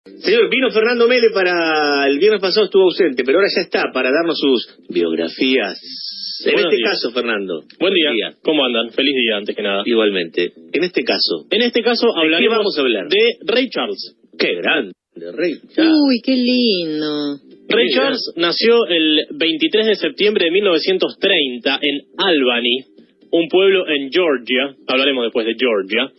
Señor, vino Fernando Mele para... El viernes pasado estuvo ausente, pero ahora ya está para darnos sus biografías. En Buenos este días. caso, Fernando. Buen día. ¿Cómo andan? Feliz día, antes que nada. Igualmente. En este caso. Hablaremos qué vamos a hablar? de Ray Charles. Qué grande, Rey Charles. Uy, qué lindo. Ray Charles nació el 23 de septiembre de 1930 en Albany, un pueblo en Georgia. Hablaremos después de Georgia.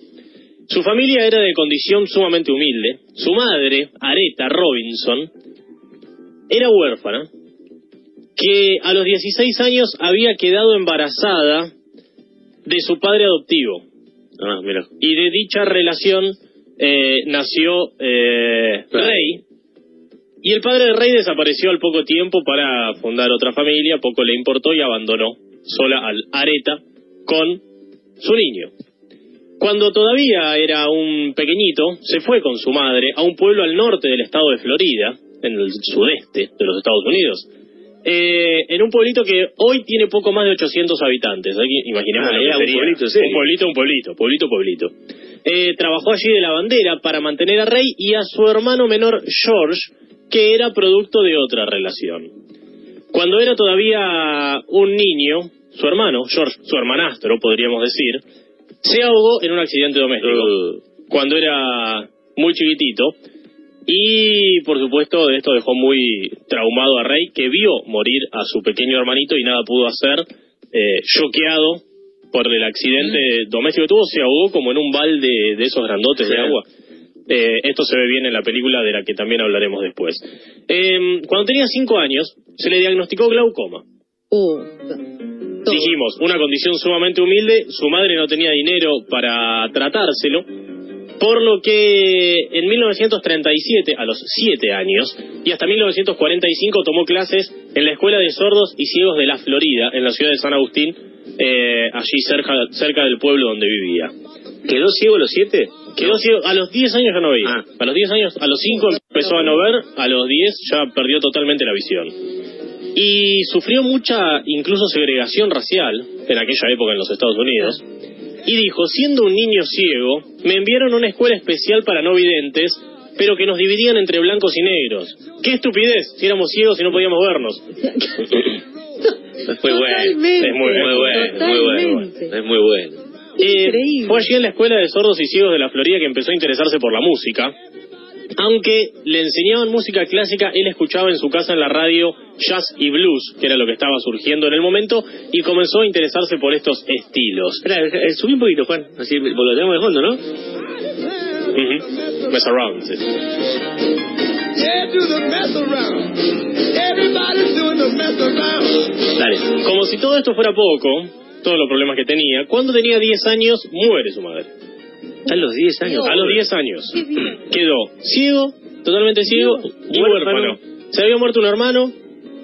Su familia era de condición sumamente humilde. Su madre, Aretha Robinson, era huérfana, que a los 16 años había quedado embarazada de su padre adoptivo. Ah, mira. Y de dicha relación nació Ray. Y el padre de Ray desapareció al poco tiempo para fundar otra familia, poco le importó y abandonó sola a Aretha con su niño. Cuando todavía era un pequeñito, se fue con su madre a un pueblo al norte del estado de Florida, en el sudeste de los Estados Unidos, en un pueblito que hoy tiene poco más de 800 habitantes. Aquí imaginemos lo que sería. Pueblito. Trabajó allí de lavandera para mantener a Ray y a su hermano menor George, que era producto de otra relación. Cuando era todavía un niño, su hermano, George, su hermanastro, podríamos decir, se ahogó en un accidente doméstico cuando era muy chiquitito. Y, por supuesto, de esto dejó muy traumado a Ray, que vio morir a su pequeño hermanito y nada pudo hacer. Choqueado por el accidente doméstico que tuvo, se ahogó como en un balde de esos grandotes de agua. Esto se ve bien en la película, de la que también hablaremos después. Cuando tenía 5 años, se le diagnosticó glaucoma. Dijimos, una condición sumamente humilde, su madre no tenía dinero para tratárselo, por lo que en 1937, a los 7 años, y hasta 1945 tomó clases en la Escuela de Sordos y Ciegos de la Florida, en la ciudad de San Agustín, allí cerca del pueblo donde vivía. ¿Quedó ciego a los 7? Quedó ciego, a los 10 años ya no veía. A los 10 años, a los 5 empezó a no ver, a los 10 ya perdió totalmente la visión. Y sufrió mucha, incluso segregación racial, en aquella época en los Estados Unidos. Y dijo, siendo un niño ciego, me enviaron a una escuela especial para no videntes, pero que nos dividían entre blancos y negros. ¡Qué estupidez! Si éramos ciegos y no podíamos vernos. Es muy bueno. Es muy bueno. Fue allí en la Escuela de Sordos y Ciegos de la Florida que empezó a interesarse por la música. Aunque le enseñaban música clásica, él escuchaba en su casa en la radio jazz y blues, que era lo que estaba surgiendo en el momento, y comenzó a interesarse por estos estilos. Espera, subí un poquito, Juan, así lo tenemos de fondo, ¿no? Mess around, sí. Dale. Como si todo esto fuera poco, todos los problemas que tenía, cuando tenía 10 años, muere su madre. A los 10 años. A los 10 años. Quedó ciego, totalmente ciego y huérfano. Se había muerto un hermano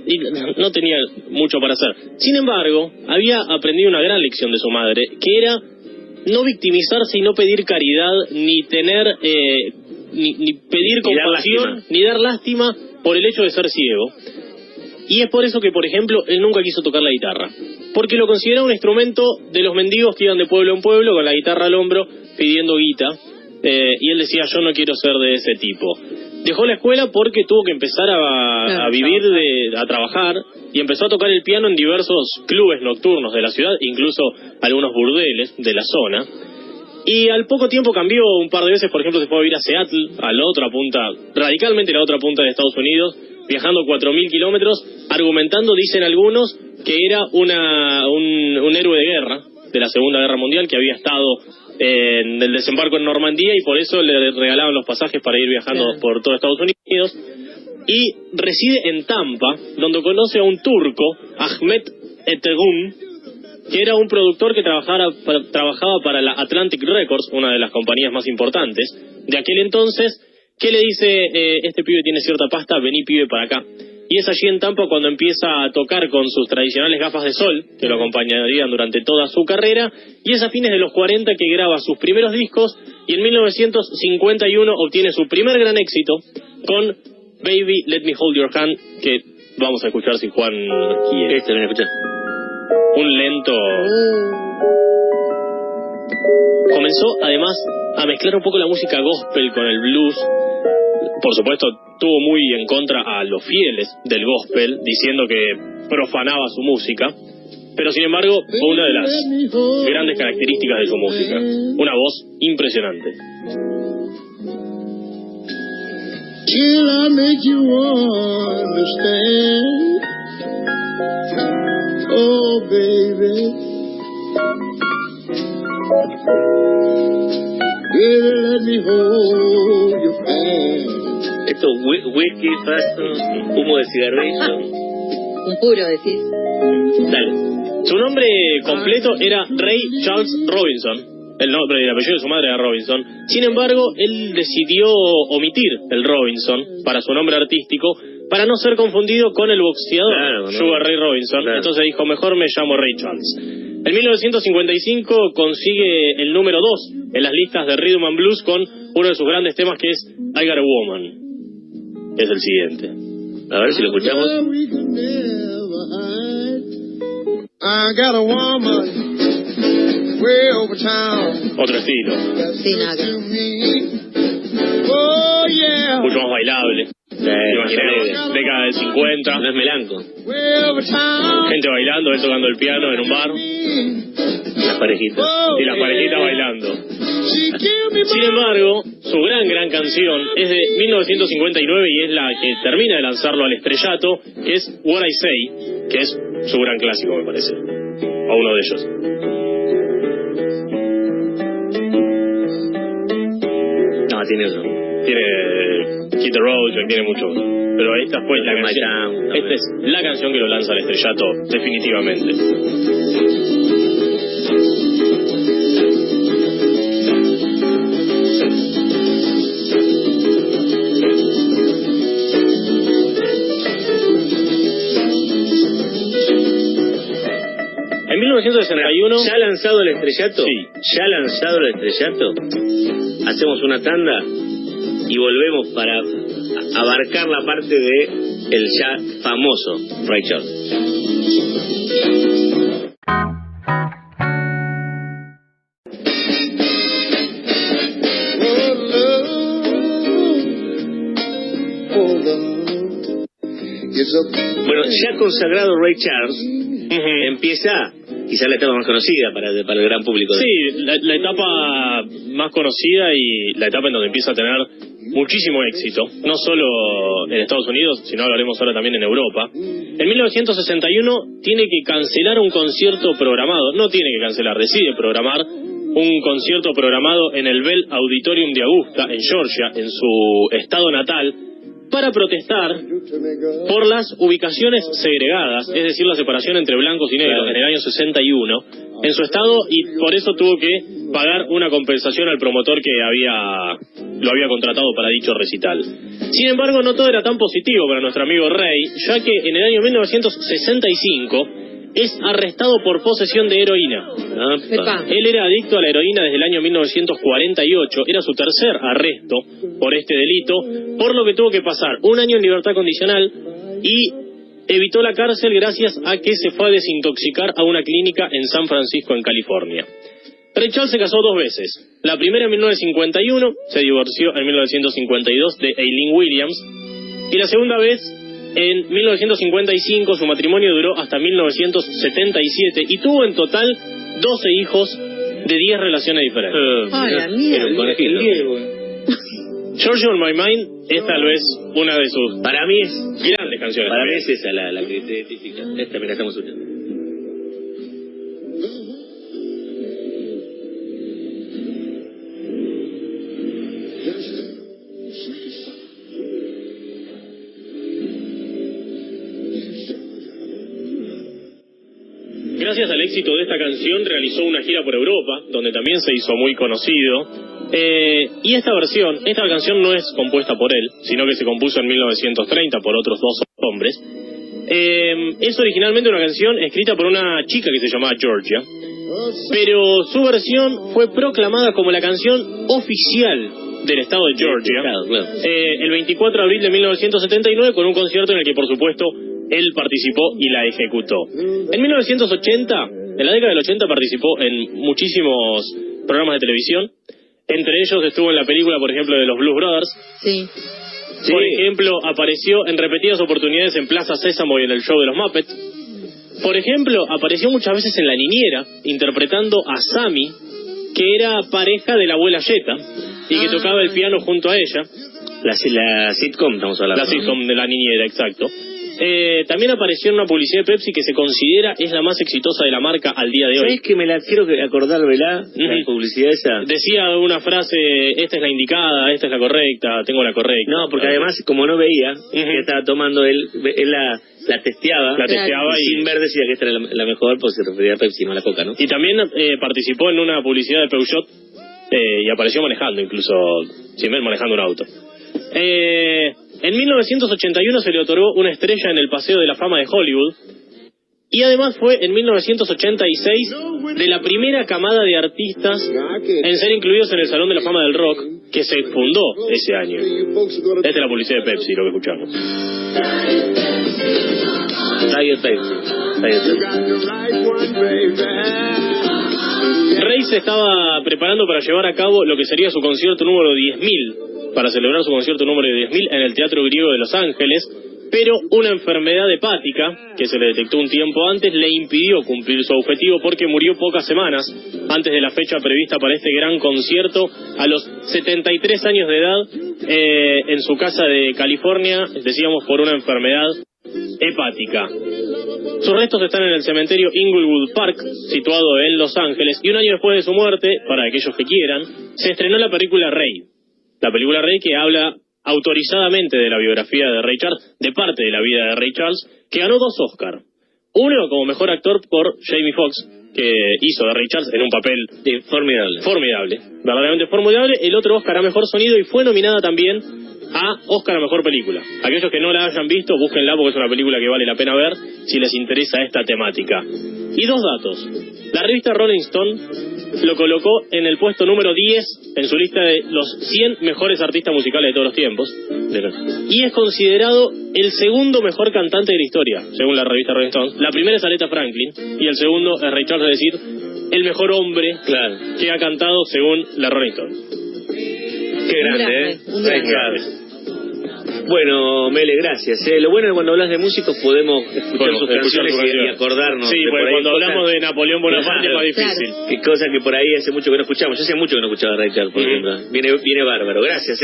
y no tenía mucho para hacer. Sin embargo, había aprendido una gran lección de su madre, que era no victimizarse y no pedir caridad, ni tener, ni pedir compasión, ni dar lástima por el hecho de ser ciego. Y es por eso que, por ejemplo, él nunca quiso tocar la guitarra, porque lo consideraba un instrumento de los mendigos que iban de pueblo en pueblo con la guitarra al hombro pidiendo guita, y él decía, yo no quiero ser de ese tipo. Dejó la escuela porque tuvo que empezar a vivir, a trabajar, y empezó a tocar el piano en diversos clubes nocturnos de la ciudad, incluso algunos burdeles de la zona. Y al poco tiempo cambió un par de veces, por ejemplo, se fue a vivir a Seattle, a la otra punta, radicalmente la otra punta de Estados Unidos, viajando 4.000 kilómetros, argumentando, dicen algunos, que era un héroe de guerra de la Segunda Guerra Mundial, que había estado en el desembarco en Normandía y por eso le regalaban los pasajes para ir viajando por todo Estados Unidos. Y reside en Tampa, donde conoce a un turco, Ahmet Ertegun, que era un productor que trabajaba para la Atlantic Records, una de las compañías más importantes de aquel entonces, que le dice, este pibe tiene cierta pasta, vení pibe para acá. Y es allí en Tampa cuando empieza a tocar con sus tradicionales gafas de sol, que lo acompañarían durante toda su carrera, y es a fines de los 40 que graba sus primeros discos, y en 1951 obtiene su primer gran éxito con Baby Let Me Hold Your Hand, que vamos a escuchar si Juan quiere. Ven a escuchar. Un lento... Comenzó además a mezclar un poco la música gospel con el blues. por supuesto, tuvo muy en contra a los fieles del gospel, diciendo que profanaba su música. Pero sin embargo, fue una de las grandes características de su música. Una voz impresionante. Till I make you understand. Oh, baby. Baby, let me hold your hand. Esto, whisky, faso, humo de cigarrillo. Un puro, decís. Dale. Su nombre completo era Ray Charles Robinson. El nombre y el apellido de su madre era Robinson. Sin embargo, él decidió omitir el Robinson para su nombre artístico para no ser confundido con el boxeador, claro, Sugar Ray Robinson. Claro. Entonces dijo, mejor me llamo Ray Charles. En 1955 consigue el número 2 en las listas de Rhythm and Blues con uno de sus grandes temas que es I Got a Woman. Es el siguiente. A ver si lo escuchamos. I got a woman way over town. Otro estilo. Sí, nada. Oh, yeah. Mucho más bailable. Imagínate, década del 50. No es melanco. Gente bailando, él tocando el piano en un bar. Las parejitas. Y las parejitas bailando. Sin embargo, su gran canción es de 1959 y es la que termina de lanzarlo al estrellato, que es What I Say, que es su gran clásico, me parece. O uno de ellos. No, tiene otro. Tiene Hit the Road, tiene mucho. Pero esta fue la canción. Esta es la canción que lo lanza al estrellato, definitivamente. En 1961... ¿Ya ha lanzado el estrellato? Sí. ¿Ya ha lanzado el estrellato? Hacemos una tanda y volvemos para abarcar la parte de el ya famoso Ray Charles. Bueno, ya consagrado Ray Charles, empieza quizá la etapa más conocida para el gran público. Sí, la etapa más conocida y la etapa en donde empieza a tener muchísimo éxito, no solo en Estados Unidos, sino hablaremos ahora también en Europa. En 1961 tiene que cancelar un concierto programado, no tiene que cancelar, decide programar un concierto programado en el Bell Auditorium de Augusta, en Georgia, en su estado natal, para protestar por las ubicaciones segregadas, es decir, la separación entre blancos y negros en el año 61 en su estado, y por eso tuvo que pagar una compensación al promotor que lo había contratado para dicho recital. Sin embargo, no todo era tan positivo para nuestro amigo Ray, ya que en el año 1965 es arrestado por posesión de heroína. Él era adicto a la heroína desde el año 1948, era su tercer arresto por este delito, por lo que tuvo que pasar un año en libertad condicional y evitó la cárcel gracias a que se fue a desintoxicar a una clínica en San Francisco, en California. Ray Charles se casó 2 veces. La primera en 1951, se divorció en 1952 de Eileen Williams, y la segunda vez en 1955. Su matrimonio duró hasta 1977 y tuvo en total 12 hijos de 10 relaciones diferentes. Hola, mira. Georgia on My Mind es tal vez una de sus para mí es grandes canciones. Para mí es esa la que te identifica. Esta, mira, estamos escuchando. Gracias al éxito de esta canción realizó una gira por Europa, donde también se hizo muy conocido. Y esta canción no es compuesta por él, sino que se compuso en 1930 por otros 2 hombres. Es originalmente una canción escrita por una chica que se llamaba Georgia, pero su versión fue proclamada como la canción oficial del estado de Georgia el 24 de abril de 1979, con un concierto en el que, por supuesto, él participó y la ejecutó. En 1980, en la década del 80, participó en muchísimos programas de televisión. Entre ellos estuvo en la película, por ejemplo, de los Blues Brothers. Sí. Sí. Por ejemplo, apareció en repetidas oportunidades en Plaza Sésamo y en el show de los Muppets. Por ejemplo, apareció muchas veces en La Niñera, interpretando a Sammy, que era pareja de la abuela Jetta, y que tocaba el piano junto a ella. La sitcom, estamos hablando. La sitcom de La Niñera, exacto. También apareció en una publicidad de Pepsi que se considera es la más exitosa de la marca al día de hoy. ¿Sabes que me la quiero acordar, Velá? La publicidad esa. Decía una frase, esta es la indicada, esta es la correcta, tengo la correcta. No, porque además, como no veía, que estaba tomando él la testeaba. La testeaba y sin ver decía que esta era la mejor, pues se refería a Pepsi, no a la Coca, ¿no? Y también participó en una publicidad de Peugeot y apareció manejando, incluso sin ver manejando un auto. En 1981 se le otorgó una estrella en el Paseo de la Fama de Hollywood y además fue en 1986 de la primera camada de artistas en ser incluidos en el Salón de la Fama del Rock que se fundó ese año. Esta es la publicidad de Pepsi, lo que escuchamos. Tiger Pepsi. Rey se estaba preparando para llevar a cabo lo que sería su concierto número 10.000, para celebrar su concierto número 10.000 en el Teatro Griego de Los Ángeles, pero una enfermedad hepática, que se le detectó un tiempo antes, le impidió cumplir su objetivo porque murió pocas semanas antes de la fecha prevista para este gran concierto a los 73 años de edad en su casa de California, decíamos por una enfermedad hepática. Sus restos están en el cementerio Inglewood Park, situado en Los Ángeles, y un año después de su muerte, para aquellos que quieran, se estrenó la película Rey. La película Rey que habla autorizadamente de la biografía de Ray Charles, de parte de la vida de Ray Charles, que ganó 2 Oscar. Uno como mejor actor por Jamie Foxx, que hizo de Ray Charles en un papel formidable, verdaderamente formidable. El otro Oscar a mejor sonido y fue nominada también a Oscar a mejor película. Aquellos que no la hayan visto, búsquenla porque es una película que vale la pena ver si les interesa esta temática. Y 2 datos. La revista Rolling Stone lo colocó en el puesto número 10 en su lista de los 100 mejores artistas musicales de todos los tiempos. Y es considerado el segundo mejor cantante de la historia, según la revista Rolling Stone. La primera es Aretha Franklin y el segundo es Ray Charles, es decir, el mejor hombre que ha cantado según la Rolling Stone. Qué grande, un grande. Bueno, Mele, gracias. Lo bueno es que cuando hablas de músicos podemos escuchar sus canciones y acordarnos. Sí, porque cuando hablamos de Napoleón Bonaparte es más difícil. Qué cosa que por ahí hace mucho que no escuchamos. Yo hace mucho que no escuchaba a Ray Charles, por ejemplo. Viene bárbaro. Gracias,